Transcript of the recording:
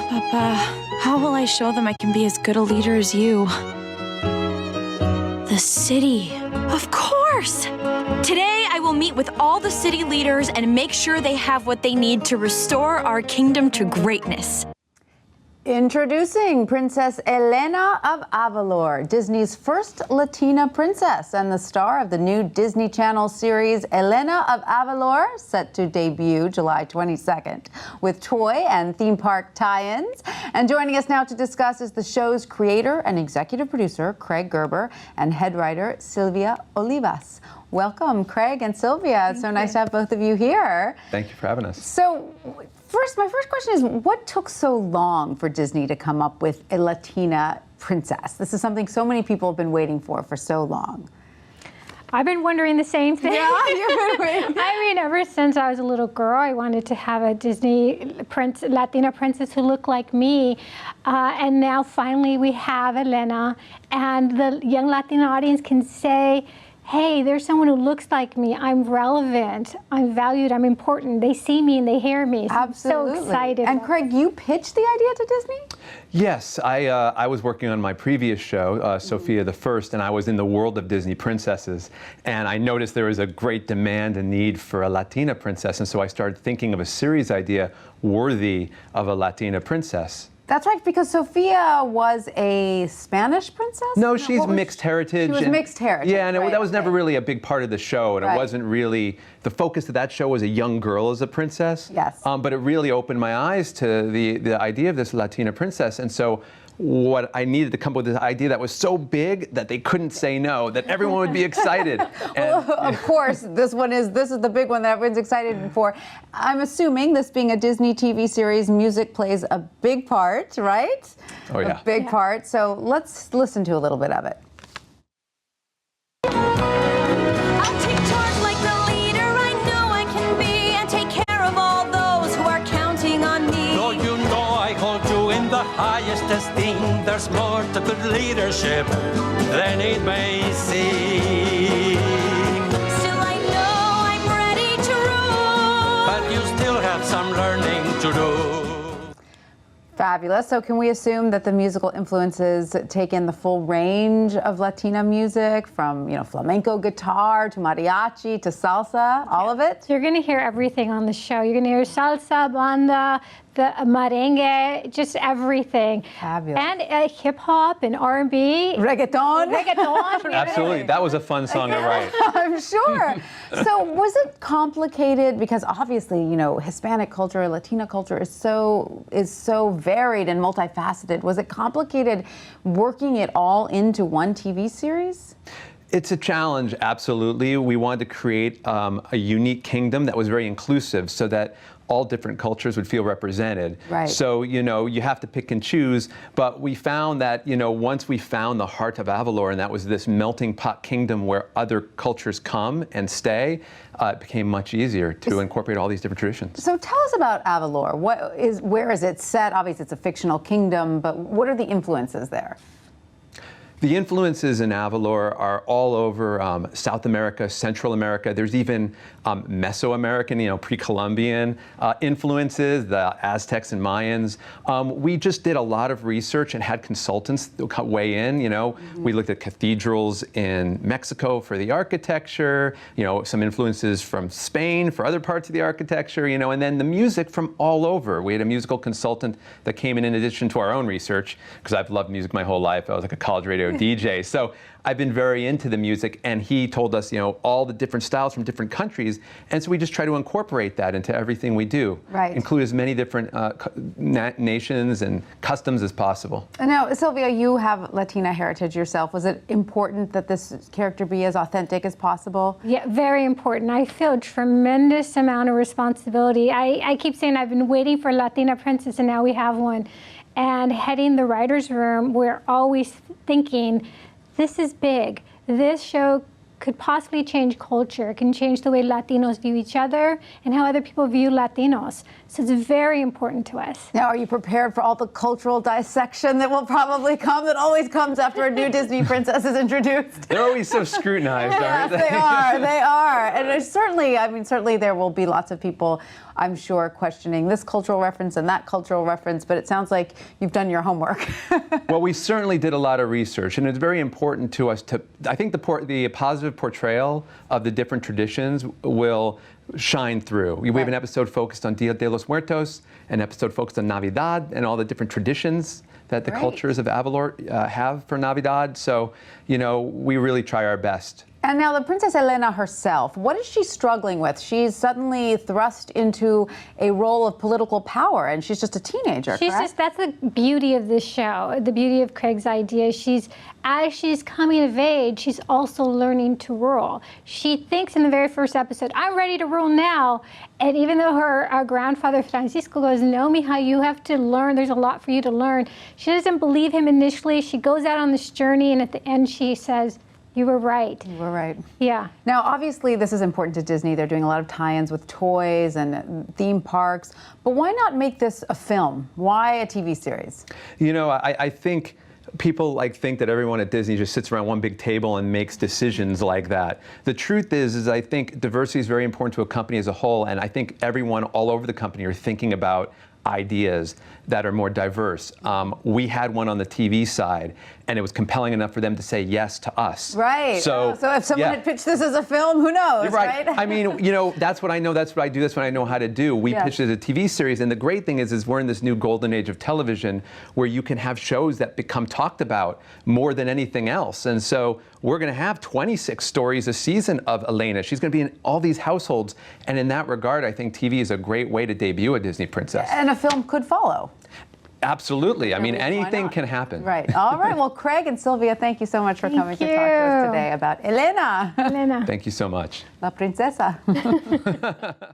Papa, how will I show them I can be as good a leader as you? The city. Of course! Today, I will meet with all the city leaders and make sure they have what they need to restore our kingdom to greatness. Introducing Princess Elena of Avalor, Disney's first Latina princess and the star of the new Disney Channel series Elena of Avalor, set to debut July 22nd, with toy and theme park tie-ins. And joining us now to discuss is the show's creator and executive producer, Craig Gerber, and head writer, Silvia Olivas. Welcome, Craig and Silvia. It's so nice to have both of you here. Thank you for having us. So, my first question is, what took so long for Disney to come up with a Latina princess? This is something so many people have been waiting for so long. I've been wondering the same thing. Yeah, you've been waiting. I mean, ever since I was a little girl, I wanted to have a Disney Latina princess who looked like me. And now finally we have Elena, and the young Latina audience can say, hey, there's someone who looks like me. I'm relevant. I'm valued. I'm important. They see me and they hear me. So Absolutely. I'm so excited. And Craig, you pitched the idea to Disney? Yes, I was working on my previous show, Sophia the First, and I was in the world of Disney princesses. And I noticed there was a great demand and need for a Latina princess. And so I started thinking of a series idea worthy of a Latina princess. That's right, because Sophia was a Spanish princess? No, she's mixed heritage. She was mixed heritage. Yeah, and right, that was never really a big part of the show, and it wasn't really, the focus of that show was a young girl as a princess. Yes. But it really opened my eyes to the idea of this Latina princess, and so what I needed to come up with this idea that was so big that they couldn't say no, that everyone would be excited. Well, of course, this is the big one that everyone's excited for. I'm assuming, this being a Disney TV series, music plays a big part, right? Oh, yeah. A big part. So let's listen to a little bit of it. I'll take charge like the leader I know I can be and take care of all those who are counting on me. Though you know I hold you in the highest esteem, there's more to good leadership than it may seem. Still I know I'm ready to rule. But you still have some learning to do. Fabulous. So can we assume that the musical influences take in the full range of Latina music, from, flamenco guitar to mariachi to salsa, all of it? You're going to hear everything on the show. You're going to hear salsa, banda, the merengue, just everything. Fabulous. And hip hop and R&B. Reggaeton. Absolutely, that was a fun song to write. I'm sure. So was it complicated? Because obviously, Hispanic culture, Latina culture is so varied and multifaceted. Was it complicated working it all into one TV series? It's a challenge, absolutely. We wanted to create a unique kingdom that was very inclusive, so that all different cultures would feel represented. Right. So, you have to pick and choose, but we found that, once we found the heart of Avalor, and that was this melting pot kingdom where other cultures come and stay, it became much easier to incorporate all these different traditions. So tell us about Avalor. Where is it set? Obviously it's a fictional kingdom, but what are the influences there? The influences in Avalor are all over South America, Central America. There's even Mesoamerican, pre-Columbian influences, the Aztecs and Mayans. We just did a lot of research and had consultants weigh in. We looked at cathedrals in Mexico for the architecture, some influences from Spain for other parts of the architecture, and then the music from all over. We had a musical consultant that came in addition to our own research, because I've loved music my whole life. I was like a college radio DJ. So I've been very into the music, and he told us, all the different styles from different countries, and so we just try to incorporate that into everything we do. Right. Include as many different nations and customs as possible. Now, Silvia, you have Latina heritage yourself. Was it important that this character be as authentic as possible? Yeah, very important. I feel a tremendous amount of responsibility. I keep saying I've been waiting for a Latina princess, and now we have one. And heading the writer's room, we're always thinking, this is big. This show could possibly change culture. It can change the way Latinos view each other and how other people view Latinos. So it's very important to us. Now, are you prepared for all the cultural dissection that will probably come, that always comes after a new Disney princess is introduced? They're always so scrutinized, aren't they? Yes, they are. And certainly there will be lots of people, I'm sure, questioning this cultural reference and that cultural reference, but it sounds like you've done your homework. Well, we certainly did a lot of research, and it's very important to us to, I think the positive portrayal of the different traditions will shine through. We have an episode focused on Dia de los Muertos, an episode focused on Navidad and all the different traditions that the cultures of Avalor have for Navidad. So, we really try our best. And now the Princess Elena herself, what is she struggling with? She's suddenly thrust into a role of political power, and she's just a teenager, correct? That's the beauty of this show, the beauty of Craig's idea. As she's coming of age, she's also learning to rule. She thinks in the very first episode, I'm ready to rule now. And even though our grandfather Francisco goes, no, mija, you have to learn. There's a lot for you to learn. She doesn't believe him initially. She goes out on this journey, and at the end she says, you were right. You were right. Yeah. Now, obviously, this is important to Disney. They're doing a lot of tie-ins with toys and theme parks. But why not make this a film? Why a TV series? I think people think that everyone at Disney just sits around one big table and makes decisions like that. The truth is I think diversity is very important to a company as a whole, and I think everyone all over the company are thinking about ideas that are more diverse. We had one on the TV side, and it was compelling enough for them to say yes to us. Right. So if someone had pitched this as a film, who knows, You're right? I mean, that's what I know. That's what I do. That's what I know how to do. We pitched it as a TV series, and the great thing is we're in this new golden age of television where you can have shows that become talked about more than anything else. And so we're going to have 26 stories a season of Elena. She's going to be in all these households, and in that regard, I think TV is a great way to debut a Disney princess. And a film could follow. Absolutely. I mean, anything can happen. Right. All right. Well, Craig and Silvia, thank you so much for coming to talk to us today about Elena. Elena. Thank you so much. La princesa.